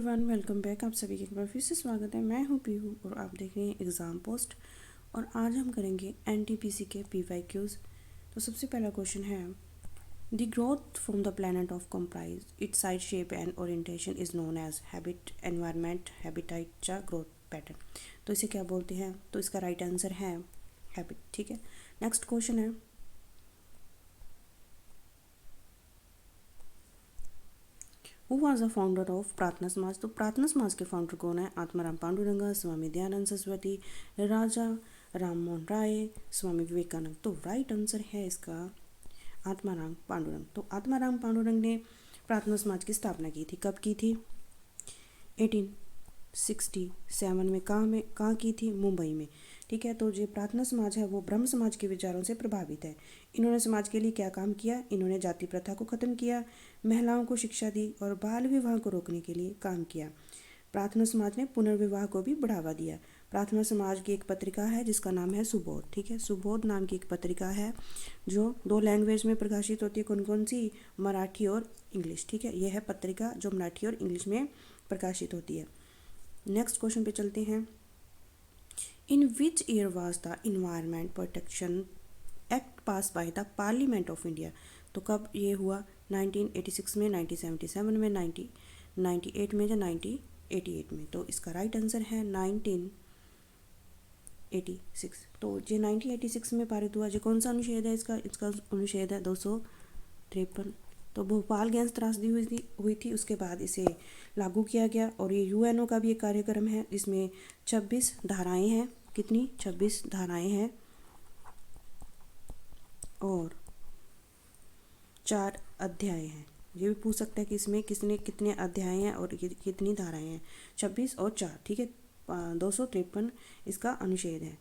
Everyone, welcome back. आप सभी के एक बार फिर से स्वागत है। मैं हूं पीहू और आप देख रहे हैं एग्ज़ाम पोस्ट। और आज हम करेंगे एनटीपीसी के पीवाईक्यूज। तो सबसे पहला क्वेश्चन है, the growth from the planet of comprise its size shape and orientation is known as habit environment habitat या ग्रोथ पैटर्न। तो इसे क्या बोलते हैं? तो इसका राइट आंसर है हैबिट। ठीक है, नेक्स्ट क्वेश्चन है, who was the founder of प्रार्थना समाज। तो प्रार्थना समाज के फाउंडर कौन है? आत्माराम पांडुरंगा, स्वामी दयानंद सरस्वती, राजा राम मोहन राय, स्वामी विवेकानंद। तो राइट आंसर है इसका आत्माराम पांडुरंग। तो आत्माराम पांडुरंग ने प्रार्थना समाज की स्थापना की थी। कब की थी? 1867 में। कहाँ की थी? मुंबई में। ठीक है, तो जो प्रार्थना समाज है वो ब्रह्म समाज के विचारों से प्रभावित है। इन्होंने समाज के लिए क्या काम किया? इन्होंने जाति प्रथा को ख़त्म किया, महिलाओं को शिक्षा दी और बाल विवाह को रोकने के लिए काम किया। प्रार्थना समाज ने पुनर्विवाह को भी बढ़ावा दिया। प्रार्थना समाज की एक पत्रिका है जिसका नाम है सुबोध। ठीक है, सुबोध नाम की एक पत्रिका है जो 2 लैंग्वेज में प्रकाशित होती है। कौन कौन सी? मराठी और इंग्लिश। ठीक है, यह है पत्रिका जो मराठी और इंग्लिश में प्रकाशित होती है। नेक्स्ट क्वेश्चन पे चलते हैं, in which year was the environment protection act pass by the parliament of India. तो कब ये हुआ? 1986 में, 1977 में, 1998 में या 1988 में। तो इसका राइट आंसर है 1986। तो ये 1986 में पारित हुआ। जो कौन सा अनुच्छेद है इसका? इसका अनुच्छेद है 253। तो भोपाल गैस त्रासदी हुई थी, उसके बाद इसे लागू किया गया। और ये यूएनओ का भी एक कार्यक्रम है जिसमें 26 धाराएं हैं। कितनी? 26 धाराएं हैं और 4 अध्याय हैं। ये भी पूछ सकता है कि इसमें कितने अध्याय हैं और कितनी धाराएं हैं। 26 और 4। ठीक है, 253 इसका अनुच्छेद है।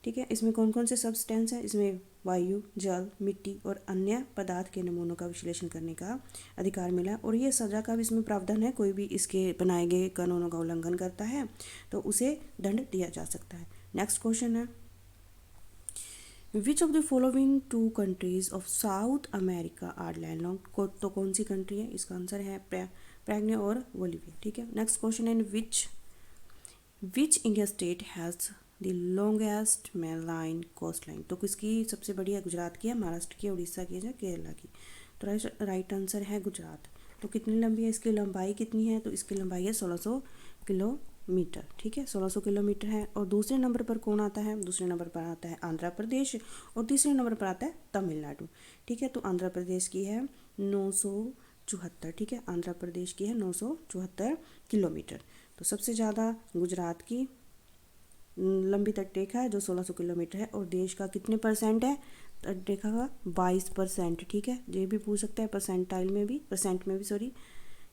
ठीक है, इसमें कौन कौन से सब्सटेंस हैं? इसमें वायु, जल, मिट्टी और अन्य पदार्थ के नमूनों का विश्लेषण करने का अधिकार मिला। और ये सजा का भी इसमें प्रावधान है। कोई भी इसके बनाए गए कानूनों का उल्लंघन करता है तो उसे दंड दिया जा सकता है। नेक्स्ट क्वेश्चन है, which of the following 2 countries of South America are landlocked. तो कौन सी कंट्री है? इसका आंसर है प्रैग्ने और बोलिविया। ठीक है, नेक्स्ट क्वेश्चन है, which India state has the longest marine coast line. तो किसकी सबसे बड़ी है? गुजरात की है, महाराष्ट्र की, उड़ीसा की या केरला की। तो राइट आंसर है गुजरात। तो कितनी लंबी है? इसकी लंबाई कितनी है? तो इसकी लंबाई है 1600 किलोमीटर। ठीक है, 1600 किलोमीटर है। और दूसरे नंबर पर कौन आता है? दूसरे नंबर पर आता है आंध्र प्रदेश और तीसरे नंबर पर आता है तमिलनाडु। ठीक है, तो आंध्र प्रदेश की है 974। ठीक है, आंध्र प्रदेश की है 974 किलोमीटर। तो सबसे ज़्यादा गुजरात की लंबी तटरेखा है जो 1600 किलोमीटर है। और देश का कितने परसेंट है तटरेखा का? 22%। ठीक है, ये भी पूछ सकता है परसेंट में भी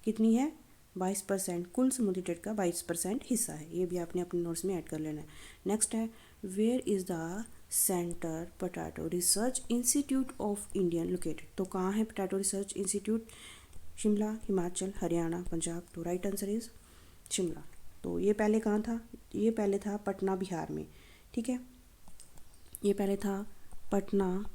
कितनी है? 22%। कुल समुद्री तट का 22% हिस्सा है। ये भी आपने अपने नोट्स में ऐड कर लेना है। नेक्स्ट है, where is the centre potato research institute of India located. तो कहाँ है potato research institute? Shimla, Himachal, Haryana, Punjab. तो राइट आंसर इज शिमला। तो ये पहले कहाँ था? ये पहले था पटना, बिहार में। ठीक है, ये पहले था पटना,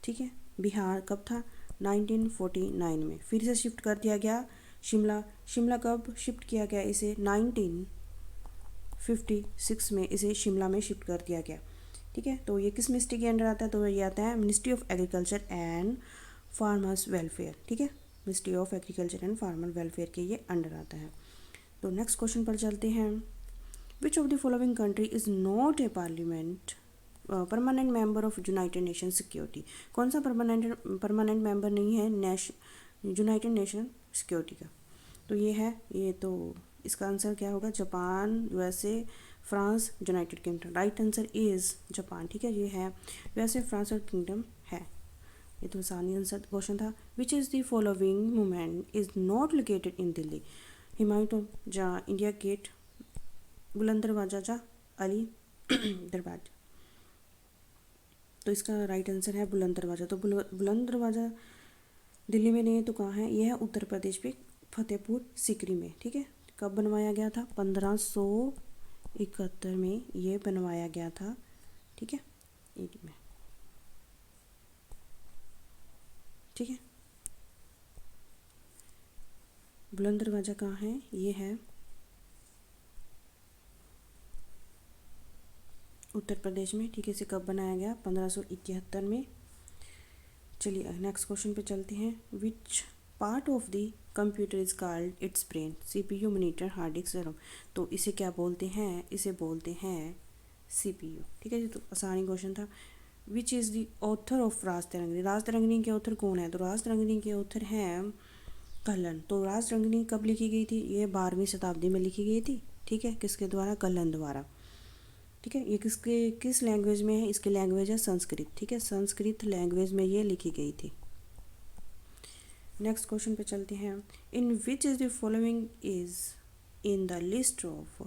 ठीक है, बिहार। कब था? 1949 में। फिर से शिफ्ट कर दिया गया शिमला। शिमला कब शिफ्ट किया गया? इसे 1956 में इसे शिमला में शिफ्ट कर दिया गया। ठीक है, तो ये किस मिनिस्ट्री के अंडर आता है? तो ये आता है ministry of agriculture and farmers welfare. ठीक है, ministry of agriculture and farmer welfare के ये अंडर आता है। तो नेक्स्ट क्वेश्चन पर चलते हैं, विच of the following country is not a permanent member of United nation security. कौन सा परमानेंट मेंबर नहीं है यूनाइटेड नेशन सिक्योरिटी का? तो ये है, ये तो इसका आंसर क्या होगा? Japan, USA, France, United kingdom. Right answer is Japan. ठीक है, ये है यूएसए, फ्रांस और किंगडम है। ये तो आसानी आंसर क्वेश्चन था। Which is the following movement is not located in Delhi. Humayun जा इंडिया गेट, बुलंद दरवाजा जा अली दरबार। तो इसका राइट आंसर है बुलंद दरवाजा। तो बुलंद दरवाजा दिल्ली में नहीं है तो कहाँ है? यह है उत्तर प्रदेश पे फतेहपुर सीकरी में। ठीक है, कब बनवाया गया था? 1571 में ये बनवाया गया था। ठीक है, में। ठीक है, बुलंद दरवाज़ा कहाँ है? ये है उत्तर प्रदेश में, ठीक है। इसे कब बनाया गया? 1571 में। चलिए नेक्स्ट क्वेश्चन पे चलते हैं। Which part of the computer is called its brain? CPU, monitor, hard disk, RAM. तो इसे क्या बोलते हैं? इसे बोलते हैं सीपीयू, ठीक है जी। तो आसानी क्वेश्चन था। Which is the author of Rajatarangini? Rajatarangini के ऑथर कौन है? तो राज तरंगिणी के ऑथर हैं कल्हण। तो राज तरंगिणी कब लिखी गई थी? ये 12वीं शताब्दी में लिखी गई थी, ठीक है। किसके द्वारा? कल्हण द्वारा, ठीक है। ये किस लैंग्वेज में है? इसकी लैंग्वेज है संस्कृत, ठीक है। संस्कृत लैंग्वेज में ये लिखी गई थी। नेक्स्ट क्वेश्चन पे चलते हैं। In which is the following is in the list of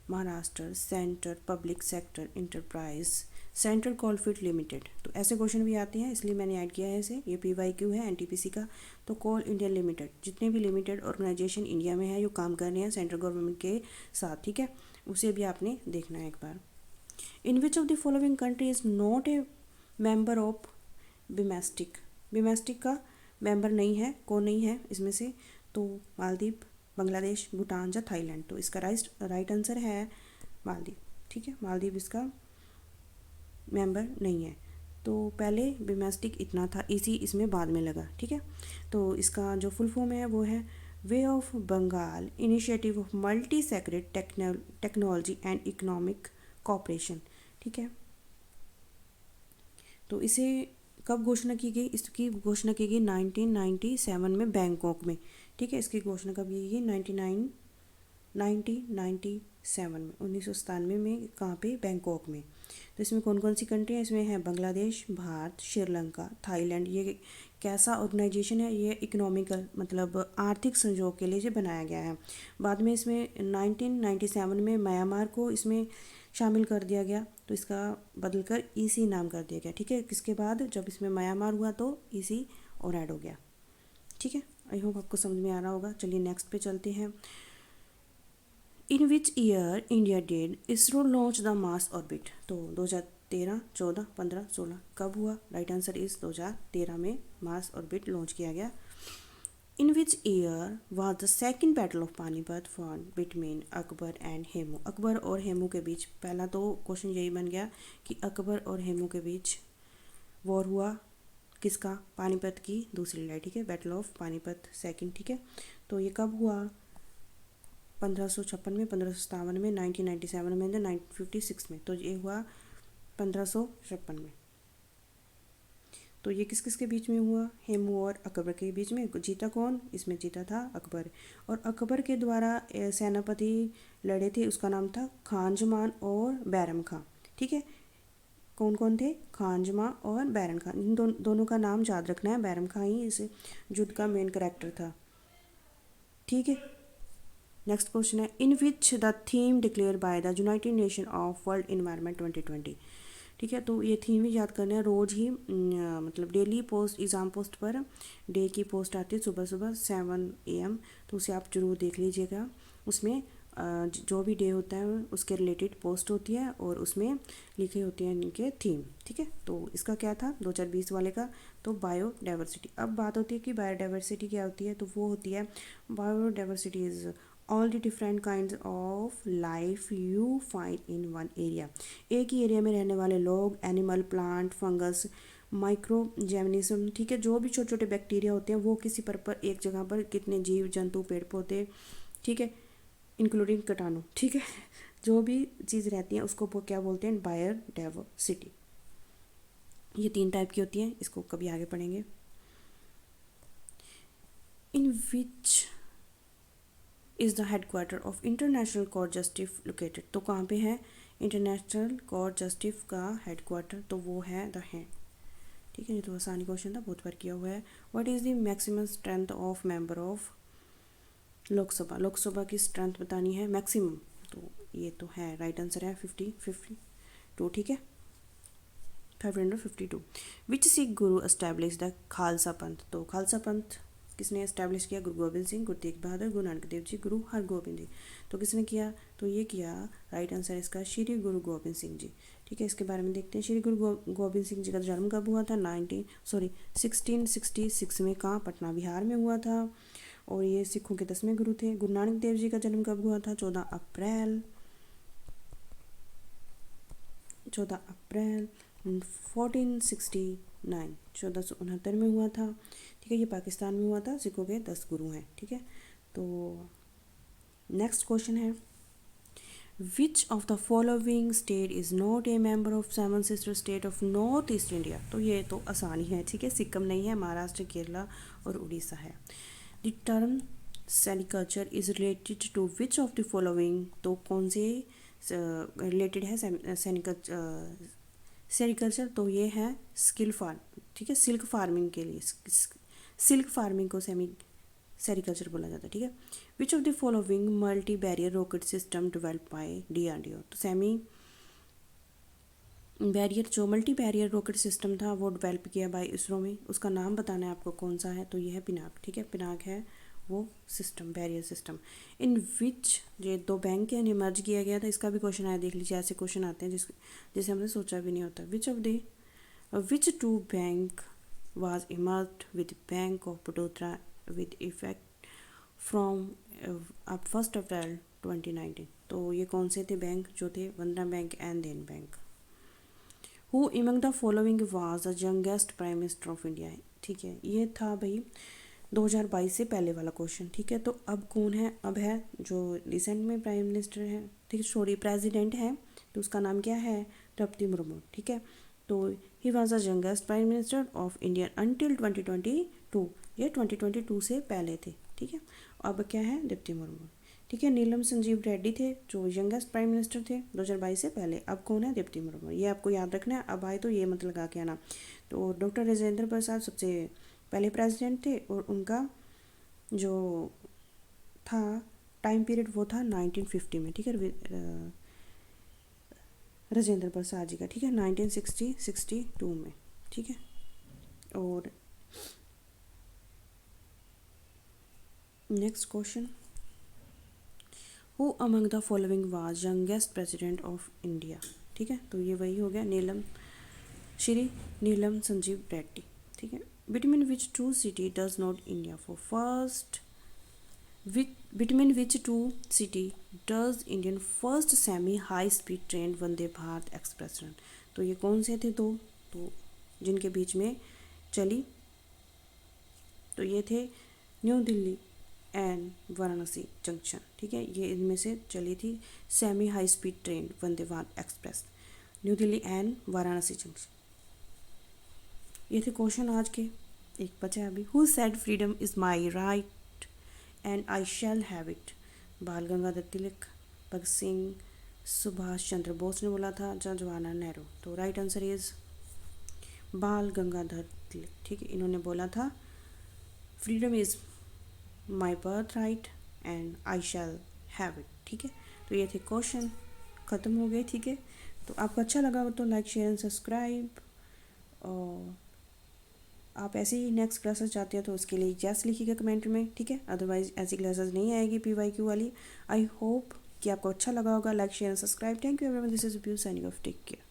Maharashtra centre public sector enterprise central coalfield limited? तो ऐसे क्वेश्चन भी आते हैं, इसलिए मैंने ऐड किया है इसे। ये PYQ है NTPC का। तो कोल इंडिया लिमिटेड, जितने भी लिमिटेड ऑर्गेनाइजेशन इंडिया में है जो काम कर रहे हैं सेंट्रल गवर्नमेंट के साथ, ठीक है, उसे भी आपने देखना है एक बार। In which of the following country is not a member of BIMSTEC? BIMSTEC का मेंबर नहीं है, कौन नहीं है इसमें से? तो मालदीव, बांग्लादेश, भूटान या थाईलैंड। तो इसका राइट आंसर है मालदीव, ठीक है। मालदीव इसका मेंबर नहीं है। तो पहले बिमेस्टिक इतना था, इसी इसमें बाद में लगा, ठीक है। तो इसका जो फुल फॉर्म है वो है bay of Bengal initiative of multi sectoral technology and economic cooperation, ठीक है। तो इसे कब घोषणा की गई? इसकी घोषणा की गई 1997 में बैंकॉक में, ठीक है। इसकी घोषणा कब की गई? 1997 में, 1997 में। कहाँ पे? बैंकॉक में। तो इसमें कौन कौन सी कंट्री है? इसमें है बांग्लादेश, भारत, श्रीलंका, थाईलैंड। ये कैसा ऑर्गेनाइजेशन है? ये इकोनॉमिकल मतलब आर्थिक सहयोग के लिए ये बनाया गया है। बाद में इसमें 1997 में म्यांमार को इसमें शामिल कर दिया गया, तो इसका बदलकर EC नाम कर दिया गया, ठीक है। किसके बाद? जब इसमें म्यांमार हुआ तो EC और ऐड हो गया, ठीक है। आई होप आपको समझ में आ रहा होगा। चलिए नेक्स्ट पे चलते हैं। In which year India did ISRO launch the Mars orbit? तो 2013, 14, 15, 16 कब हुआ? राइट आंसर इज 2013 में मार्स ऑर्बिट लॉन्च किया गया। In which year was the second battle of Panipat fought between Akbar and Hemu? Akbar और हेमू के बीच, पहला तो क्वेश्चन यही बन गया कि अकबर और हेमू के बीच वॉर हुआ, किसका? पानीपत की दूसरी लड़ाई, ठीक है। बैटल ऑफ पानीपत सेकंड, ठीक है। तो ये कब हुआ? 1556 में, 1557 में, 1997 में, 1956 में। तो ये हुआ 1556 में। तो ये किस किस के बीच में हुआ? हेमू और अकबर के बीच में। जीता कौन? इसमें जीता था अकबर। और अकबर के द्वारा सेनापति लड़े थे, उसका नाम था खान जमान और बैरम खां, ठीक है। कौन कौन थे? खान जमा और बैरम खां। इन दोनों का नाम याद रखना है। बैरम खां ही इस युद्ध का मेन कैरेक्टर था, ठीक है। नेक्स्ट क्वेश्चन है। In which the theme declared by the United Nation of World Environment 2020? ठीक है। तो ये थीम भी याद करना है। रोज़ ही मतलब daily post, exam post per day की पोस्ट आती है सुबह सुबह 7 AM। तो उसे आप जरूर देख लीजिएगा। उसमें जो भी डे होता है उसके रिलेटेड पोस्ट होती है और उसमें लिखे होते हैं इनके थीम, ठीक है। तो इसका क्या था 2020 वाले का? तो बायोडाइवर्सिटी। अब बात होती है कि बायोडाइवर्सिटी क्या होती है? तो वो होती है biodiversity is all the different kind of life you find in one area. एक ही एरिया में रहने वाले लोग, एनिमल, प्लांट, फंगस, माइक्रोजेनिज्म, ठीक है। जो भी छोटे छोटे बैक्टीरिया होते हैं वो किसी पर एक जगह पर कितने जीव जंतु, पेड़ पौधे, ठीक है, इंक्लूडिंग कीटाणु, ठीक है, जो भी चीज़ रहती है उसको वो क्या बोलते हैं? बायोडाइवर्सिटी। ये 3 टाइप की होती हैं, इसको कभी आगे पढ़ेंगे। In which is the headquarter of International Court Justice located? तो कहाँ पे है इंटरनेशनल कोर्ट जस्टिस का हेडक्वार्टर? तो वो है द हैग, ठीक है। ये तो आसानी क्वेश्चन था, बहुत बार किया हुआ है। What is the maximum strength of member of Lok Sabha? Lok Sabha की स्ट्रेंथ बतानी है मैक्सिमम, तो ये तो है राइट आंसर है 52, ठीक है, 552। विच सिख गुरु एस्टैब्लिश द खालसा पंथ? तो खालसा पंथ किसने एस्टैब्लिश किया? गुरु गोबिंद सिंह, गुरु तेग बहादुर, गुरु नानक देव जी, गुरु हरगोबिंद जी। तो किसने किया? तो ये किया, राइट आंसर इसका श्री गुरु गोबिंद सिंह जी, ठीक है। इसके बारे में देखते हैं। श्री गुरु गोबिंद सिंह जी का जन्म कब हुआ था? 1666 में। कहाँ? पटना बिहार में हुआ था। और ये सिखों के 10वें गुरु थे। गुरु नानक देव जी का जन्म कब हुआ था? 14 अप्रैल 1469, 1469 में हुआ था। ठीक है, ये पाकिस्तान में हुआ था। सिखों के 10 गुरु हैं। ठीक है, तो नेक्स्ट क्वेश्चन है, which of the following state is not a member of seven sister state of north east India? तो ये तो आसान ही है। ठीक है, सिक्किम नहीं है, महाराष्ट्र, केरला और उड़ीसा है। The term sericulture is related to which of the following? तो कौन से रिलेटेड है सेरिकल्चर? तो ये है स्किल फार्म। ठीक है, सिल्क फार्मिंग के लिए, सिल्क फार्मिंग को सेरिकल्चर बोला जाता है। ठीक है, which of the following multi barrier rocket system develop by DRDO? तो सेमी बैरियर जो मल्टी बैरियर रॉकेट सिस्टम था वो डेवलप किया बाय इसरो में, उसका नाम बताना है आपको कौन सा है। तो ये है पिनाक। ठीक है, पिनाक है वो सिस्टम, बैरियर सिस्टम। इन विच, ये 2 बैंक के यानी मर्ज किया गया था। इसका भी क्वेश्चन आया, देख लीजिए। ऐसे क्वेश्चन आते हैं जिसे हमने सोचा भी नहीं होता। विच 2 bank was emerged with Bank of Baroda with effect from 1st April 2019? तो ये कौन से थे बैंक जो थे? Bandhan bank and then bank. Who among the following was the youngest prime minister of India? ठीक है, ये था भाई 2022 से पहले वाला क्वेश्चन। ठीक है, तो अब कौन है? अब है जो रिसेंट में प्राइम मिनिस्टर है, ठीक है, सॉरी प्रेसिडेंट है, तो उसका नाम क्या है? द्रौपदी मुर्मू। ठीक है, तो he was the youngest prime minister of India until 2022। ये 2022 से पहले थे। ठीक है, अब क्या है? द्रौपदी मुर्मू। ठीक है, नीलम संजीव रेड्डी थे जो यंगेस्ट प्राइम मिनिस्टर थे 2022 से पहले। अब कौन है? द्रौपदी मुर्मू। ये आपको याद रखना है। अब आए तो ये मत लगा के आना। तो डॉक्टर राजेंद्र प्रसाद सबसे पहले प्रेसिडेंट थे और उनका जो था टाइम पीरियड वो था 1950 में। ठीक है, राजेंद्र प्रसाद जी का। ठीक है, 1962 में। ठीक है, और next question, who among the following was youngest president of India? ठीक है, तो ये वही हो गया, श्री नीलम संजीव रेड्डी। ठीक है, between which 2 city does not India for first Between which 2 city does Indian first semi high speed train Vande Bharat express run? तो ये कौन से थे 2 तो जिनके बीच में चली? तो ये थे new Delhi and Varanasi junction. ठीक है, ये इनमें से चली थी semi high speed train Vande Bharat express, new Delhi and Varanasi junction. ये थे क्वेश्चन आज के। एक बचा अभी, who said freedom is my right and I shall have it? बाल गंगाधर तिलक, भगत सिंह, सुभाष चंद्र बोस ने बोला था, जवाहरलाल नेहरू? तो राइट आंसर इज बाल गंगाधर तिलक। ठीक है, इन्होंने बोला था freedom is my birth right and I shall have it. ठीक है, तो ये थे क्वेश्चन, ख़त्म हो गए। ठीक है, तो आपको अच्छा लगा हो तो लाइक शेयर एंड सब्सक्राइब, और आप ऐसे ही नेक्स्ट क्लासेस चाहते हो तो उसके लिए यस लिखिएगा कमेंट में। ठीक है, अदरवाइज ऐसी क्लासेस नहीं आएगी PYQ वाली। आई होप कि आपको अच्छा लगा होगा। Like share and subscribe. Thank you everyone, this is ब्यू साइनिंग ऑफ, टेक केयर।